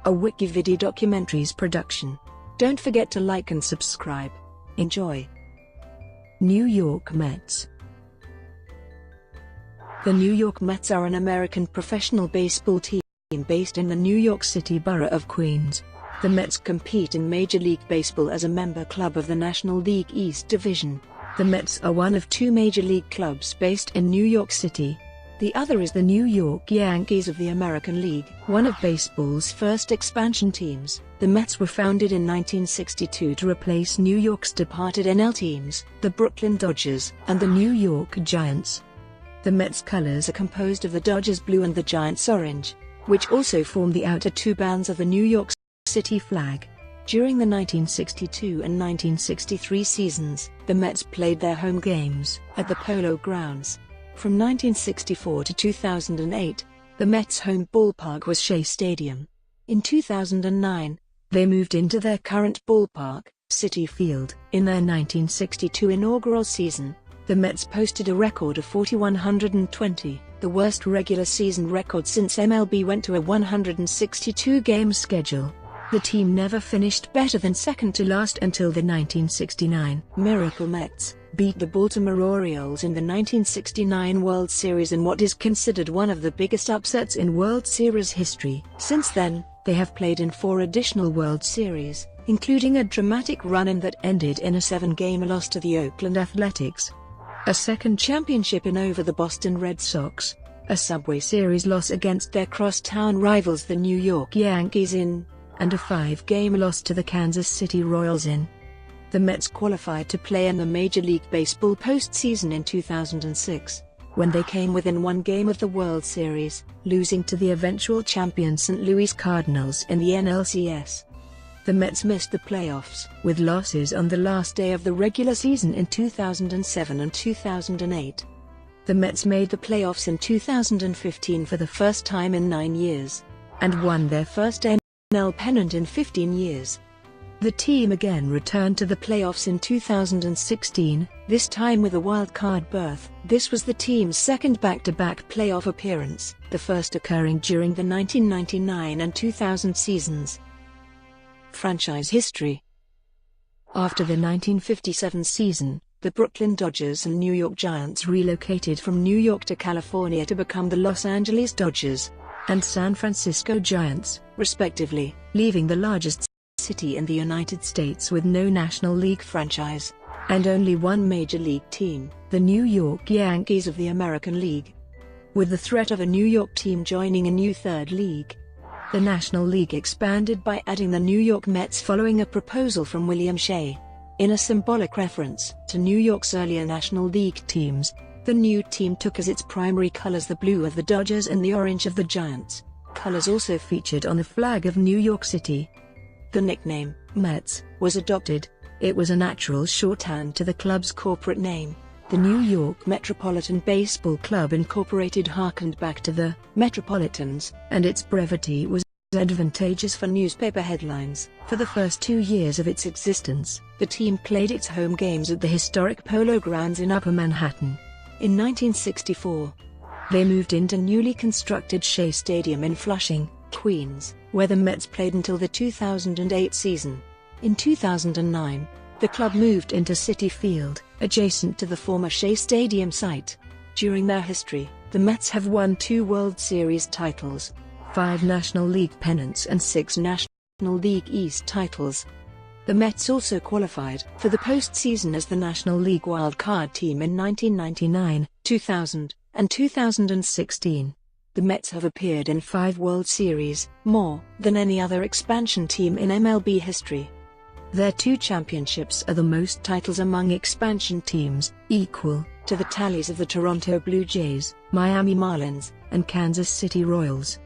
a WikiVidi documentaries production. Don't forget to like and subscribe. Enjoy. New York Mets. The New York Mets are an American professional baseball team based in the New York City borough of Queens. The Mets compete in Major League Baseball as a member club of the National League East Division. The Mets are one of two major league clubs based in New York City. The other is the New York Yankees of the American League, one of baseball's first expansion teams. The Mets were founded in 1962 to replace New York's departed NL teams, the Brooklyn Dodgers, and the New York Giants. The Mets' colors are composed of the Dodgers blue and the Giants orange, which also form the outer two bands of the New York City flag. During the 1962 and 1963 seasons, the Mets played their home games at the Polo Grounds. From 1964 to 2008, the Mets' home ballpark was Shea Stadium. In 2009, they moved into their current ballpark, Citi Field. In their 1962 inaugural season, the Mets posted a record of 4,120, the worst regular season record since MLB went to a 162-game schedule. The team never finished better than second to last until the 1969 Miracle Mets beat the Baltimore Orioles in the 1969 World Series in what is considered one of the biggest upsets in World Series history. Since then, they have played in 4 additional World Series, including a dramatic run-in that ended in a 7-game loss to the Oakland Athletics, a second championship over the Boston Red Sox, a Subway Series loss against their crosstown rivals the New York Yankees and a 5-game loss to the Kansas City Royals The Mets qualified to play in the Major League Baseball postseason in 2006, when they came within 1 game of the World Series, losing to the eventual champion St. Louis Cardinals in the NLCS. The Mets missed the playoffs, with losses on the last day of the regular season in 2007 and 2008. The Mets made the playoffs in 2015 for the first time in 9 years, and won their first NL pennant in 15 years. The team again returned to the playoffs in 2016, this time with a wild-card berth. This was the team's second back-to-back playoff appearance, the first occurring during the 1999 and 2000 seasons. Franchise history. After the 1957 season, the Brooklyn Dodgers and New York Giants relocated from New York to California to become the Los Angeles Dodgers and San Francisco Giants, respectively, leaving the largest city in the United States with no National League franchise, and only one Major League team, the New York Yankees of the American League. With the threat of a New York team joining a new third league, the National League expanded by adding the New York Mets following a proposal from William Shea. In a symbolic reference to New York's earlier National League teams, the new team took as its primary colors the blue of the Dodgers and the orange of the Giants, colors also featured on the flag of New York City. The nickname, Mets, was adopted. It was a natural shorthand to the club's corporate name. The New York Metropolitan Baseball Club Incorporated harkened back to the Metropolitans, and its brevity was advantageous for newspaper headlines. For the first 2 years of its existence, the team played its home games at the historic Polo Grounds in Upper Manhattan. In 1964, they moved into newly constructed Shea Stadium in Flushing, Queens, where the Mets played until the 2008 season. In 2009, the club moved into Citi Field, adjacent to the former Shea Stadium site. During their history, the Mets have won 2 World Series titles, 5 National League pennants and 6 National League East titles. The Mets also qualified for the postseason as the National League wildcard team in 1999, 2000, and 2016. The Mets have appeared in 5 World Series, more than any other expansion team in MLB history. Their 2 championships are the most titles among expansion teams, equal to the tallies of the Toronto Blue Jays, Miami Marlins, and Kansas City Royals.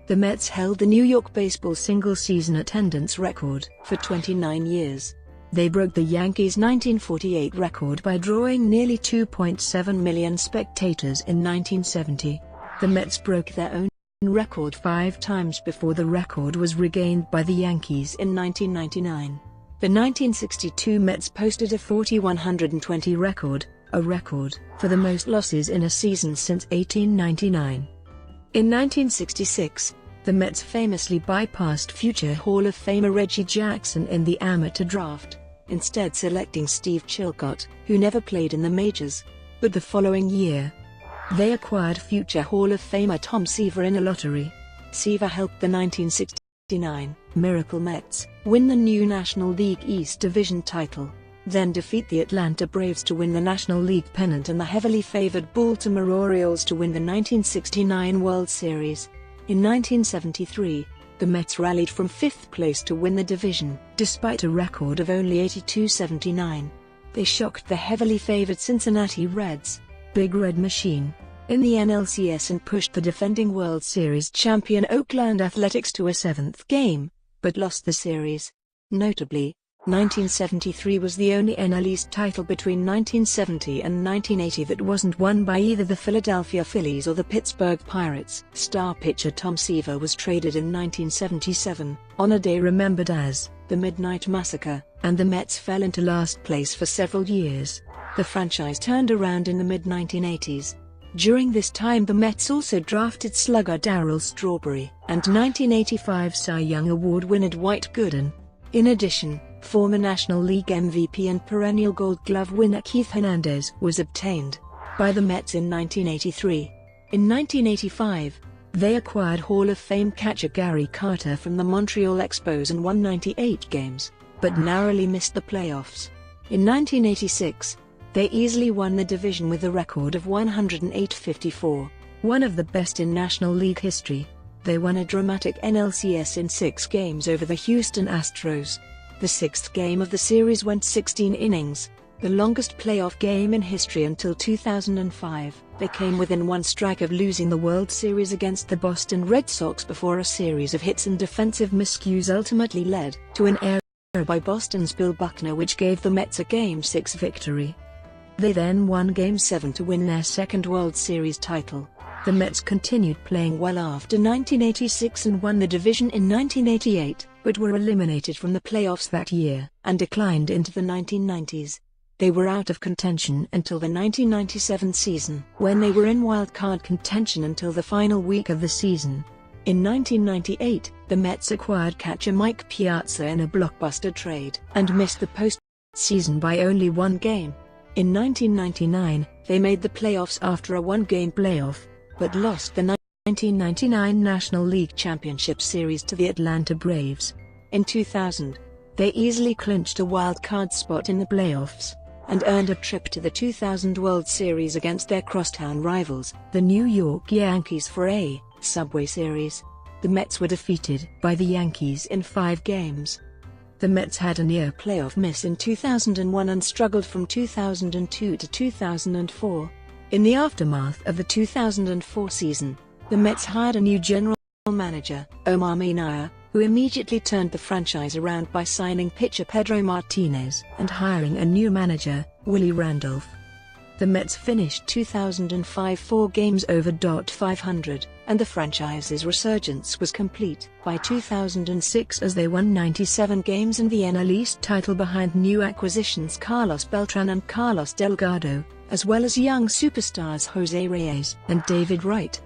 The Mets held the New York baseball single-season attendance record for 29 years. They broke the Yankees' 1948 record by drawing nearly 2.7 million spectators in 1970. The Mets broke their own record 5 times before the record was regained by the Yankees in 1999. The 1962 Mets posted a 4,120 record, a record for the most losses in a season since 1899. In 1966, The Mets famously bypassed future Hall of Famer Reggie Jackson in the amateur draft, instead selecting Steve Chilcott, who never played in the majors. But the following year, they acquired future Hall of Famer Tom Seaver in a lottery. Seaver helped the 1969 Miracle Mets win the new National League East Division title, then defeat the Atlanta Braves to win the National League pennant and the heavily favored Baltimore Orioles to win the 1969 World Series. In 1973, the Mets rallied from 5th place to win the division, despite a record of only 82-79. They shocked the heavily favored Cincinnati Reds, Big Red Machine, in the NLCS and pushed the defending World Series champion Oakland Athletics to a 7th game, but lost the series. Notably, 1973 was the only NL East title between 1970 and 1980 that wasn't won by either the Philadelphia Phillies or the Pittsburgh Pirates. Star pitcher Tom Seaver was traded in 1977, on a day remembered as the Midnight Massacre, and the Mets fell into last place for several years. The franchise turned around in the mid-1980s. During this time the Mets also drafted slugger Darryl Strawberry and 1985 Cy Young Award winner Dwight Gooden. In addition, former National League MVP and perennial Gold Glove winner Keith Hernandez was obtained by the Mets in 1983. In 1985, they acquired Hall of Fame catcher Gary Carter from the Montreal Expos and won 98 games, but narrowly missed the playoffs. In 1986, they easily won the division with a record of 108-54, one of the best in National League history. They won a dramatic NLCS in 6 games over the Houston Astros. The 6th game of the series went 16 innings, the longest playoff game in history until 2005. They came within 1 strike of losing the World Series against the Boston Red Sox before a series of hits and defensive miscues ultimately led to an error by Boston's Bill Buckner which gave the Mets a Game 6 victory. They then won Game 7 to win their second World Series title. The Mets continued playing well after 1986 and won the division in 1988, but were eliminated from the playoffs that year and declined into the 1990s. They were out of contention until the 1997 season, when they were in wild-card contention until the final week of the season. In 1998, the Mets acquired catcher Mike Piazza in a blockbuster trade and missed the postseason by only 1 game. In 1999, they made the playoffs after a 1-game playoff, but lost the 1999 National League Championship Series to the Atlanta Braves. In 2000, they easily clinched a wild-card spot in the playoffs, and earned a trip to the 2000 World Series against their crosstown rivals, the New York Yankees for a Subway Series. The Mets were defeated by the Yankees in 5 games. The Mets had a near playoff miss in 2001 and struggled from 2002 to 2004. In the aftermath of the 2004 season, the Mets hired a new general manager, Omar Minaya, who immediately turned the franchise around by signing pitcher Pedro Martinez and hiring a new manager, Willie Randolph. The Mets finished 2005 4 games over .500, and the franchise's resurgence was complete by 2006 as they won 97 games and the NL East title behind new acquisitions Carlos Beltran and Carlos Delgado, as well as young superstars Jose Reyes and David Wright.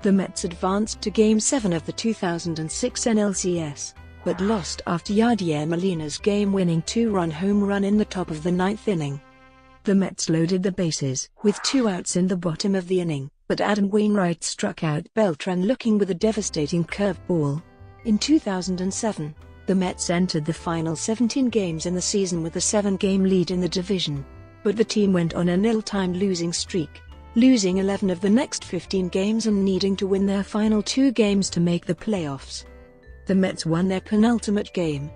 The Mets advanced to Game 7 of the 2006 NLCS, but lost after Yadier Molina's game-winning 2-run home run in the top of the 9th inning. The Mets loaded the bases with 2 outs in the bottom of the inning, but Adam Wainwright struck out Beltran looking with a devastating curveball. In 2007, the Mets entered the final 17 games in the season with a 7-game lead in the division, but the team went on an ill-timed losing streak, losing 11 of the next 15 games and needing to win their final 2 games to make the playoffs. The Mets won their penultimate game,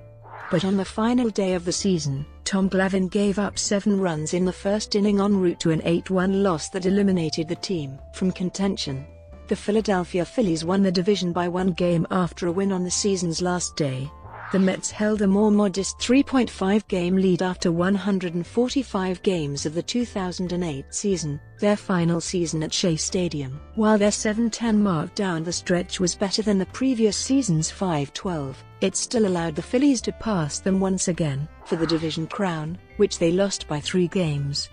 but on the final day of the season, Tom Glavine gave up 7 runs in the first inning en route to an 8-1 loss that eliminated the team from contention. The Philadelphia Phillies won the division by 1 game after a win on the season's last day. The Mets held a more modest 3.5-game lead after 145 games of the 2008 season, their final season at Shea Stadium. While their 7-10 mark down the stretch was better than the previous season's 5-12, it still allowed the Phillies to pass them once again for the division crown, which they lost by 3 games.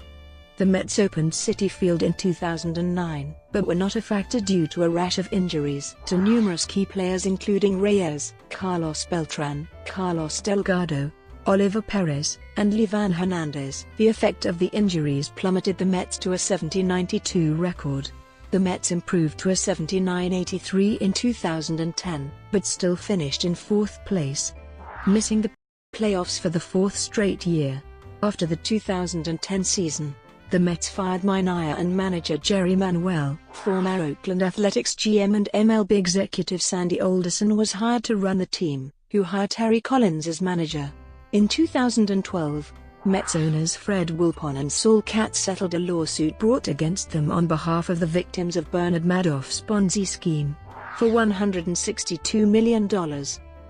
The Mets opened Citi Field in 2009, but were not a factor due to a rash of injuries to numerous key players including Reyes, Carlos Beltran, Carlos Delgado, Oliver Perez, and Livan Hernandez. The effect of the injuries plummeted the Mets to a 70-92 record. The Mets improved to a 79-83 in 2010, but still finished in fourth place, missing the playoffs for the fourth straight year. After the 2010 season, the Mets fired Minaya and manager Jerry Manuel. Former Oakland Athletics GM and MLB executive Sandy Alderson was hired to run the team, who hired Terry Collins as manager. In 2012, Mets owners Fred Wilpon and Saul Katz settled a lawsuit brought against them on behalf of the victims of Bernard Madoff's Ponzi scheme, for $162 million.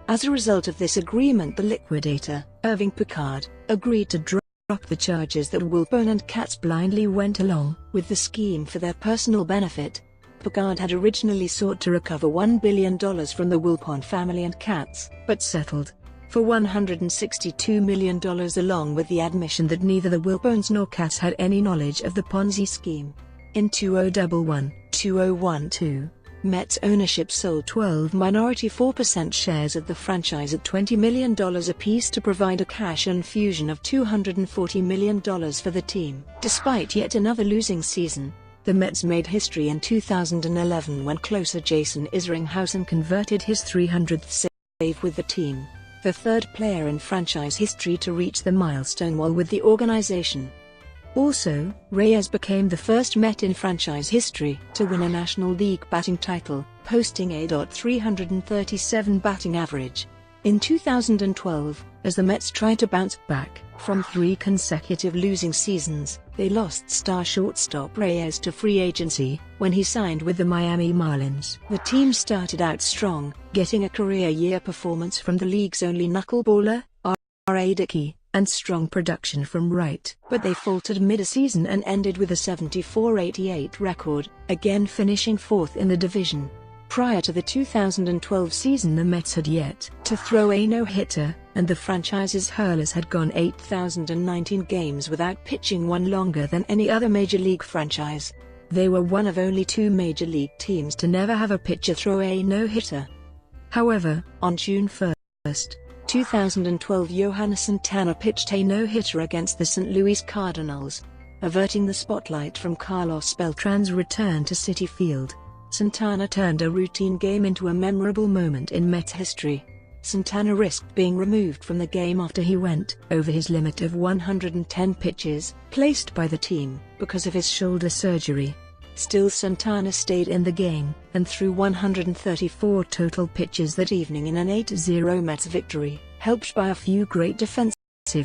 As a result of this agreement, the liquidator, Irving Picard, agreed to drop the charges that Wilpon and Katz blindly went along with the scheme for their personal benefit. Picard had originally sought to recover $1 billion from the Wilpon family and Katz, but settled for $162 million along with the admission that neither the Wilpons nor Katz had any knowledge of the Ponzi scheme. In 2011-2012, Mets ownership sold 12 minority 4% shares of the franchise at $20 million apiece to provide a cash infusion of $240 million for the team. Despite yet another losing season, the Mets made history in 2011 when closer Jason Isringhausen converted his 300th save with the team, the third player in franchise history to reach the milestone while with the organization. Also, Reyes became the first Met in franchise history to win a National League batting title, posting a .337 batting average. In 2012, as the Mets tried to bounce back from 3 consecutive losing seasons, they lost star shortstop Reyes to free agency when he signed with the Miami Marlins. The team started out strong, getting a career-year performance from the league's only knuckleballer, R.A. Dickey, and strong production from right. But they faltered mid-season and ended with a 74-88 record, again finishing fourth in the division. Prior to the 2012 season, the Mets had yet to throw a no-hitter, and the franchise's hurlers had gone 8,019 games without pitching one longer than any other Major League franchise. They were one of only 2 Major League teams to never have a pitcher throw a no-hitter. However, on June 1, 2012, Yohannes Santana pitched a no-hitter against the St. Louis Cardinals, averting the spotlight from Carlos Beltran's return to Citi Field. Santana turned a routine game into a memorable moment in Mets history. Santana risked being removed from the game after he went over his limit of 110 pitches placed by the team because of his shoulder surgery. Still, Santana stayed in the game and threw 134 total pitches that evening in an 8-0 Mets victory, helped by a few great defensive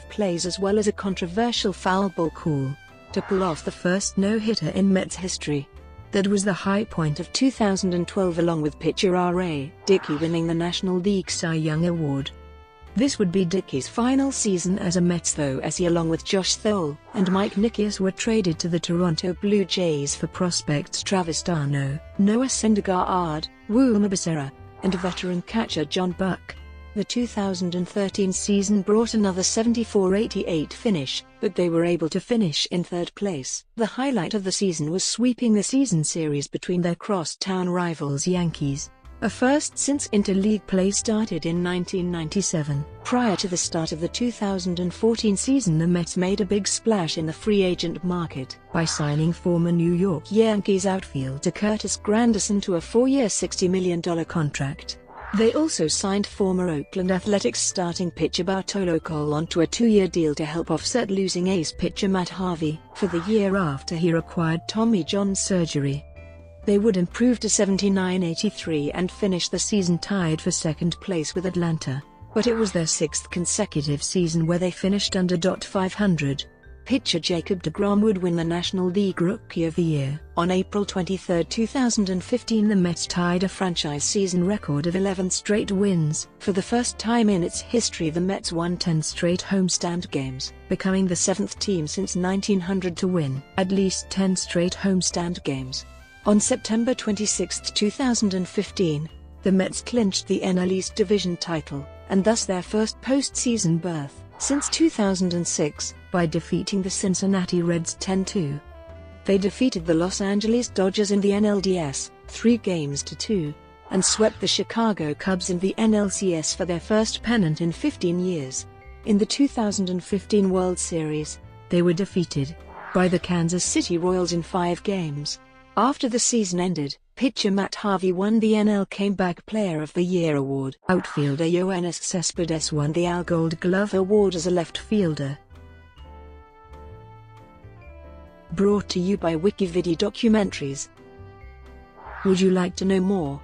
plays as well as a controversial foul ball call to pull off the first no-hitter in Mets history. That was the high point of 2012, along with pitcher R.A. Dickey winning the National League Cy Young Award. This would be Dickey's final season as a Mets, though, as he, along with Josh Thole and Mike Nickias, were traded to the Toronto Blue Jays for prospects Travis d'Arnaud, Noah Syndergaard, Wilmer Becerra, and veteran catcher John Buck. The 2013 season brought another 74-88 finish, but they were able to finish in third place. The highlight of the season was sweeping the season series between their crosstown rivals Yankees, a first since interleague play started in 1997. Prior to the start of the 2014 season, the Mets made a big splash in the free agent market by signing former New York Yankees outfielder Curtis Granderson to a 4-year $60 million contract. They also signed former Oakland Athletics starting pitcher Bartolo Colon to a 2-year deal to help offset losing ace pitcher Matt Harvey for the year after he required Tommy John surgery. They would improve to 79-83 and finish the season tied for second place with Atlanta, but it was their 6th consecutive season where they finished under .500. Pitcher Jacob deGrom would win the National League Rookie of the Year. On April 23, 2015, the Mets tied a franchise season record of 11 straight wins. For the first time in its history, the Mets won 10 straight homestand games, becoming the 7th team since 1900 to win at least 10 straight homestand games. On September 26, 2015, the Mets clinched the NL East Division title, and thus their first postseason berth. since 2006 by defeating the Cincinnati Reds 10-2. They defeated the Los Angeles Dodgers in the NLDS 3-2, and swept the Chicago Cubs in the NLCS for their first pennant in 15 years. In the 2015 World Series, they were defeated by the Kansas City Royals in 5 games. After the season ended, pitcher Matt Harvey won the NL Comeback Player of the Year award. Outfielder Yoenis Cespedes won the Al Gold Glove award as a left fielder. Brought to you by WikiVidi Documentaries. Would you like to know more?